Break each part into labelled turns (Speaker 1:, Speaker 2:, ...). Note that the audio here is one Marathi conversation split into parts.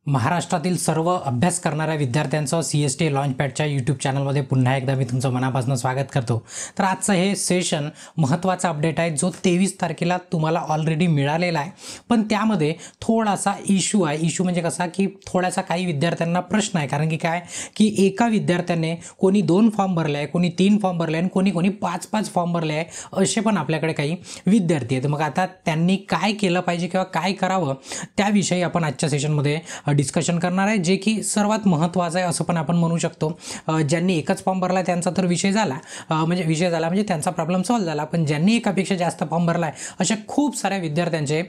Speaker 1: महाराष्ट्रातील सर्व अभ्यास करणाऱ्या विद्यार्थ्यांचं CST लॉन्चपॅडच्या यूट्यूब चॅनलमध्ये पुन्हा एकदा मी तुमचं मनापासून स्वागत करतो। तर आजचं हे सेशन महत्त्वाचा अपडेट आहे जो 23 तारखेला तुम्हाला ऑलरेडी मिळालेला आहे, पण त्यामध्ये थोडासा इश्यू आहे। इश्यू म्हणजे कसा की थोडासा काही विद्यार्थ्यांना प्रश्न आहे, कारण की काय की एका विद्यार्थ्याने कोणी 2 फॉर्म भरले आहे, कोणी 3 फॉर्म भरले आहे आणि कोणी 5 फॉर्म भरले आहे, असे पण आपल्याकडे काही विद्यार्थी आहेत। मग आता त्यांनी काय केलं पाहिजे किंवा काय करावं त्याविषयी आपण आजच्या सेशनमध्ये डिस्कशन करणार आहे, जे की सर्वात महत्त्वाचं आहे असं पण आपण म्हणू शकतो। ज्यांनी एकच फॉर्म भरला त्यांचा तर विषय झाला, म्हणजे त्यांचा प्रॉब्लेम सॉल्व्ह झाला, पण ज्यांनी एकापेक्षा जास्त फॉर्म भरला आहे अशा खूप साऱ्या विद्यार्थ्यांचे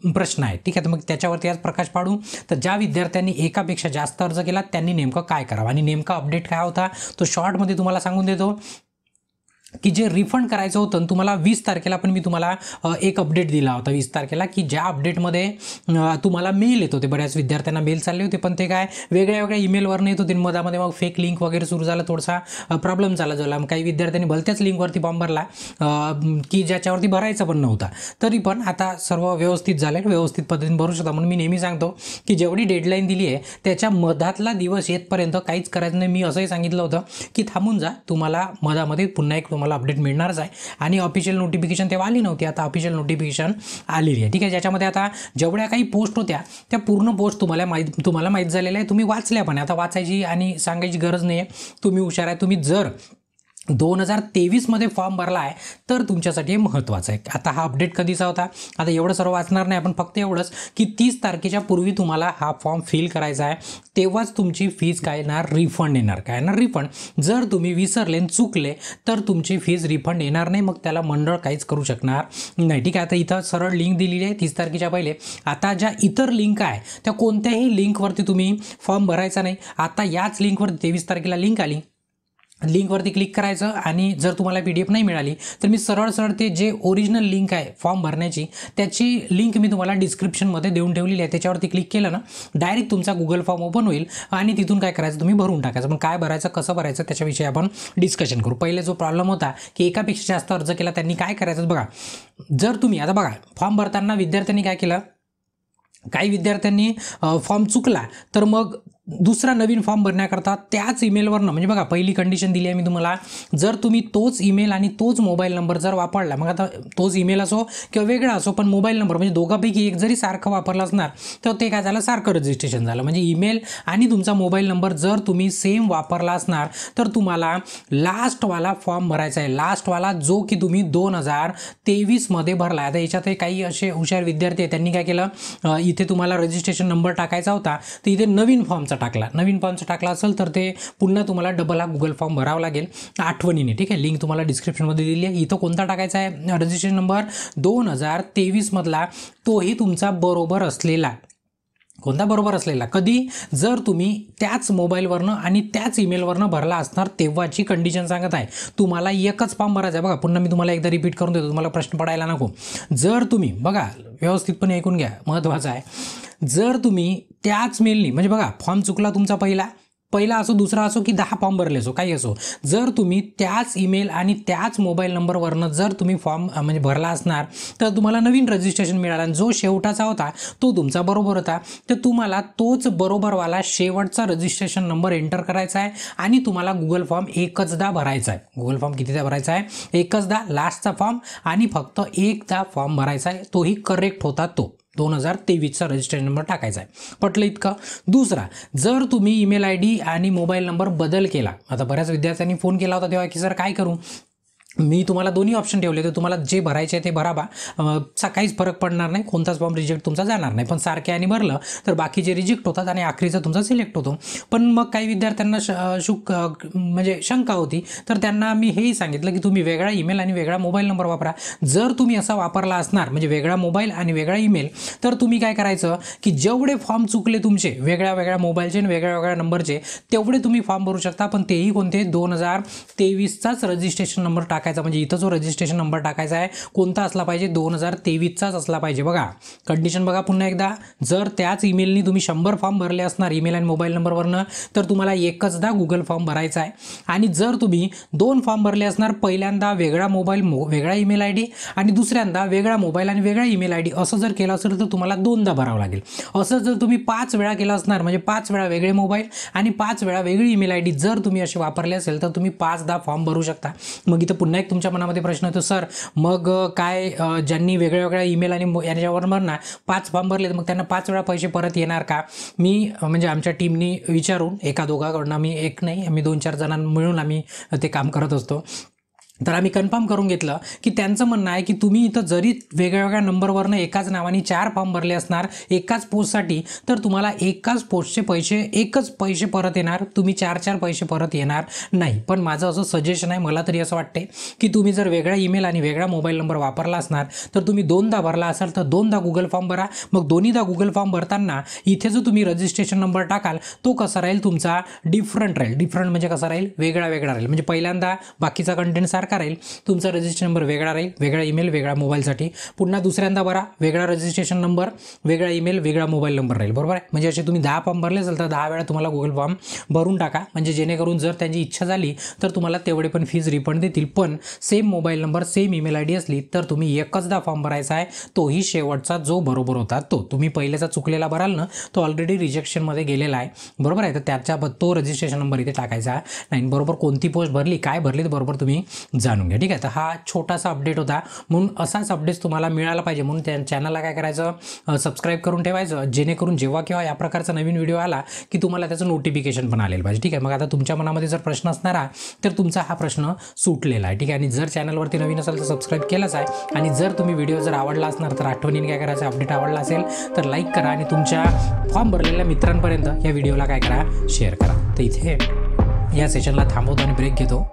Speaker 1: प्रश्न आहेत। ठीक आहे, तर मग त्याच्यावरती आज प्रकाश पाडू। तर ज्या विद्यार्थ्यांनी एकापेक्षा जास्त अर्ज केला त्यांनी नेमकं काय करावं आणि नेमका अपडेट काय होता तो शॉर्टमध्ये तुम्हाला सांगून देतो की जे रिफंड करायचं होतं तुम्हाला 20 तारखेला पण मी तुम्हाला एक अपडेट दिला होता 20 तारखेला, की ज्या अपडेटमध्ये तुम्हाला मेल येत होते, बऱ्याच विद्यार्थ्यांना मेल चालले होते, पण ते काय वेगळ्या ईमेलवरनं येत होते, मधामध्ये मग फेक लिंक वगैरे सुरू झाला, थोडासा प्रॉब्लेम झाला। काही विद्यार्थ्यांनी भलत्याच लिंकवरती फॉर्म भरला की ज्याच्यावरती भरायचं पण नव्हता, तरी पण आता सर्व व्यवस्थित झालं, व्यवस्थित पद्धतीने भरू शकता। म्हणून मी नेहमी सांगतो की जेवढी डेडलाईन दिली आहे त्याच्या मधातला दिवस येतपर्यंत काहीच करायचं नाही। मी असंही सांगितलं होतं की थांबून जा, तुम्हाला मधामध्ये पुन्हा एक तुम्हाला अपडेट मिळणारच आहे आणि ऑफिशियल नोटिफिकेशन तेव्हा आली नव्हती, आता ऑफिशियल नोटिफिकेशन आलेली आहे। ठीक आहे, ज्याच्यामध्ये आता जेवढ्या काही पोस्ट होत्या त्या पूर्ण पोस्ट तुम्हाला माहीत झालेल्या आहे, तुम्ही वाचल्या पण। आता वाचायची आणि सांगायची गरज नाही आहे, तुम्ही हुशार आहे। तुम्ही जर 2023 मध्ये फॉर्म भरला आहे तर तुमच्यासाठी हे महत्त्वाचं आहे। आता हा अपडेट कधीचा होता, आता एवढं सर्व वाचणार नाही आपण, फक्त एवढंच की 30 तारखेच्या पूर्वी तुम्हाला हा फॉर्म फिल करायचा आहे, तेव्हाच तुमची फीज काय येणार, रिफंड येणार। काय येणार, रिफंड। जर तुम्ही विसरले चुकले तर तुमची फीज रिफंड येणार नाही, मग त्याला मंडळ काहीच करू शकणार नाही। ठीक आहे, आता इथं सरळ लिंक दिलेली आहे 30 तारखेच्या पहिले। आता ज्या इतर लिंक आहे त्या कोणत्याही लिंकवरती तुम्ही फॉर्म भरायचा नाही। आता याच लिंकवरती 23 तारखेला लिंक आली, लिंकवरती क्लिक करायचं आणि जर तुम्हाला PDF नाही मिळाली तर मी सरळ ते जे ओरिजिनल लिंक आहे फॉर्म भरण्याची त्याची लिंक मी तुम्हाला डिस्क्रिप्शनमध्ये देऊन ठेवलेली आहे, त्याच्यावरती क्लिक केलं ना डायरेक्ट तुमचा गुगल फॉर्म ओपन होईल आणि तिथून काय करायचं तुम्ही भरून टाकायचं। पण काय भरायचं कसं भरायचं त्याच्याविषयी आपण डिस्कशन करू। पहिले जो प्रॉब्लेम होता की एकापेक्षा जास्त अर्ज केला त्यांनी काय करायचं बघा। जर तुम्ही आता बघा फॉर्म भरताना विद्यार्थ्यांनी काय केलं, काही विद्यार्थ्यांनी फॉर्म चुकला तर मग दुसरा नवीन फॉर्म भरण्याकरता त्याच ईमेलवरनं, म्हणजे बघा पहिली कंडिशन दिली आहे मी तुम्हाला, जर तुम्ही तोच ईमेल आणि तोच मोबाईल नंबर जर वापरला, मग आता तोच ईमेल असो किंवा वेगळा असो पण मोबाईल नंबर म्हणजे दोघांपैकी एक जरी सारखं वापरला असणार तर ते काय झालं, सारखं रजिस्ट्रेशन झालं। म्हणजे ईमेल आणि तुमचा मोबाईल नंबर जर तुम्ही सेम वापरला असणार तर तुम्हाला लास्टवाला फॉर्म भरायचा आहे, लास्टवाला जो की तुम्ही 2023 मध्ये भरला। आता याच्यात काही असे हुशार विद्यार्थी आहेत त्यांनी काय केलं, इथे तुम्हाला रजिस्ट्रेशन नंबर टाकायचा होता तर इथे नवीन फॉर्मचा टाकला असेल तर ते पुन्हा तुम्हाला डबल हा गुगल फॉर्म भरावा लागेल आठवणीने। ठीक आहे, लिंक तुम्हाला डिस्क्रिप्शनमध्ये दिली आहे। इथं कोणता टाकायचा आहे, रजिस्ट्रेशन नंबर 2023 मधला, तोही तुमचा बरोबर असलेला। कोणता बरोबर असलेला, कधी जर तुम्ही त्याच मोबाईलवरनं आणि त्याच ईमेलवरनं भरला असणार तेव्हाची कंडिशन सांगत आहे। तुम्हाला एकच फॉर्म भरायचा आहे बघा, पुन्हा मी तुम्हाला एकदा रिपीट करून देतो, तुम्हाला प्रश्न पडायला नको। जर तुम्ही बघा व्यवस्थितपणे ऐकून घ्या, महत्त्वाचं आहे। जर तुम्ही त्याच मेलनी, म्हणजे बघा फॉर्म चुकला तुमचा पहिला असो दुसरा असो की 10 फॉर्म भरले असो काही असो, जर तुम्ही त्याच ईमेल आणि त्याच मोबाईल नंबरवरनं जर तुम्ही फॉर्म म्हणजे भरला असणार तर तुम्हाला नवीन रजिस्ट्रेशन मिळाला आणि जो शेवटाचा होता तो तुमचा बरोबर होता, तर तुम्हाला तोच बरोबरवाला शेवटचा रजिस्ट्रेशन नंबर एंटर करायचा आहे आणि तुम्हाला गुगल फॉर्म एकचदा भरायचा आहे। गुगल फॉर्म कितीदा भरायचा आहे, एकचदा, लास्टचा फॉर्म, आणि फक्त एकदा फॉर्म भरायचा आहे, तोही करेक्ट होता तो 2023चा रजिस्ट्रेशन नंबर टाकायचा आहे। पटलं इतकं। दुसरा, जर तुम्ही ईमेल ID आणि मोबाईल नंबर बदल केला, आता बऱ्याच विद्यार्थ्यांनी फोन केला होता तेव्हा की सर काय करू, मी तुम्हाला दोन्ही ऑप्शन ठेवले, तर तुम्हाला जे भरायचे ते भरा बा, काहीच फरक पडणार नाही, कोणताच फॉर्म रिजेक्ट तुमचा जाणार नाही, पण सारखे आणि भरलं तर बाकीचे रिजेक्ट होतात आणि आखरीचा तुमचा सिलेक्ट होतो। पण मग काही विद्यार्थ्यांना म्हणजे शंका होती, तर त्यांना मी हेही सांगितलं की तुम्ही वेगळा ईमेल आणि वेगळा मोबाईल नंबर वापरा। जर तुम्ही असा वापरला असणार म्हणजे वेगळा मोबाईल आणि वेगळा ईमेल, तर तुम्ही काय करायचं की जेवढे फॉर्म चुकले तुमचे वेगळ्या मोबाईलचे आणि वेगळ्या नंबरचे, तेवढे तुम्ही फॉर्म भरू शकता, पण तेही कोणते 2023चाच रजिस्ट्रेशन नंबर टाका टाकायचा, म्हणजे इथं जो रजिस्ट्रेशन नंबर टाकायचा आहे कोणता असला पाहिजे, 2023चाच असला पाहिजे. बघा कंडिशन बघा पुन्हा एकदा, जर त्याच ईमेलनी तुम्ही 100 फॉर्म भरले असणार ईमेल आणि मोबाईल नंबरवरनं, तर तुम्हाला एकचदा गुगल फॉर्म भरायचा आहे. आणि जर तुम्ही 2 फॉर्म भरले असणार, पहिल्यांदा वेगळा मोबाईल वेगळा ईमेल आय डी आणि दुसऱ्यांदा वेगळा मोबाईल आणि वेगळा ईमेल आय डी, असं जर केलं असेल तर तुम्हाला 2दा भरावं लागेल. असं जर तुम्ही 5 वेळा केलं असणार, म्हणजे 5 वेळा वेगळे मोबाईल आणि 5 वेळा वेगळी ईमेल आय डी जर तुम्ही असे वापरले असेल तर तुम्ही 5दा फॉर्म भरू शकता. मग इथं पुन्हा एक तुमच्या मनामध्ये प्रश्न येतो, सर मग काय ज्यांनी वेगळ्या ईमेल आणि याच्यावर ना 5 फॉर्म भरले मग त्यांना 5 वेळा पैसे परत येणार का? मी म्हणजे आमच्या टीमनी विचारून एका दोघांकडून, मी एक नाही आम्ही 2-4 जणांना मिळून आम्ही ते काम करत असतो, तर आम्ही कन्फर्म करून घेतलं की त्यांचं म्हणणं आहे की तुम्ही इथं जरी वेगवेगळ्या नंबरवरनं एकाच नावाने 4 फॉर्म भरले असणार एकाच पोस्टसाठी, तर तुम्हाला एकाच पोस्टचे पैसे एकच पैसे परत येणार, तुम्ही 4 पैसे परत येणार नाही. पण माझं असं सजेशन आहे, मला तरी असं वाटते की तुम्ही जर वेगळा ईमेल आणि वेगळा मोबाईल नंबर वापरला असणार तर तुम्ही 2दा भरला असाल तर 2दा गुगल फॉर्म भरा. मग दोन्हीदा गुगल फॉर्म भरताना इथे जो तुम्ही रजिस्ट्रेशन नंबर टाकाल तो कसा राहील तुमचा, डिफरंट राहील. डिफरंट म्हणजे कसा राहील, वेगळा राहील. म्हणजे पहिल्यांदा बाकीचा कंटेंट राहील, तुमचा रजिस्ट्रेशन नंबर वेगळा राहील, वेगळा ईमेल वेगळा मोबाईलसाठी. पुन्हा दुसऱ्यांदा भरा, वेगळा रजिस्ट्रेशन नंबर वेगळा ईमेल वेगळा मोबाईल नंबर राहील. बरोबर आहे. म्हणजे असे तुम्ही 10 फॉर्म भरले असेल तर 10 वेळा तुम्हाला गुगल फॉर्म भरून टाका, म्हणजे जेणेकरून जर त्यांची इच्छा झाली तर तुम्हाला तेवढे पण फीज रिफंड देतील. पण same mobile number same email I D असली तर तुम्ही एकचदा फॉर्म भरायचा आहे, तोही शेवटचा जो बरोबर होता तो. तुम्ही पहिल्याचा चुकलेला भराल ना तो ऑलरेडी रिजेक्शनमध्ये गेलेला आहे. बरोबर आहे. तर त्याच्या तो रजिस्ट्रेशन नंबर इथे टाकायचा नाही. बरोबर कोणती पोस्ट भरली काय भरली तर बरोबर तुम्ही जाणून घ्या. ठीक आहे. तर हा छोटासा अपडेट होता, म्हणून असाच अपडेट्स तुम्हाला मिळाला पाहिजे म्हणून त्या चॅनलला काय करायचं, सबस्क्राईब करून ठेवायचं, जेणेकरून जेव्हा केव्हा या प्रकारचा नवीन व्हिडिओ आला की तुम्हाला त्याचं नोटिफिकेशन पण आलेलं पाहिजे. ठीक आहे. मग आता तुमच्या मनामध्ये जर प्रश्न असणारा तर तुमचा हा प्रश्न सुटलेला आहे. ठीक आहे. आणि जर चॅनलवरती नवीन असेल तर सबस्क्राईब केलंच आहे. आणि जर तुम्ही व्हिडिओ जर आवडला असणार तर आठवणीने काय करायचं, अपडेट आवडला असेल तर लाईक करा आणि तुमच्या फॉर्म भरलेल्या मित्रांपर्यंत या व्हिडिओला काय करा, शेअर करा. तर इथे या सेशनला थांबवतो आणि ब्रेक घेतो.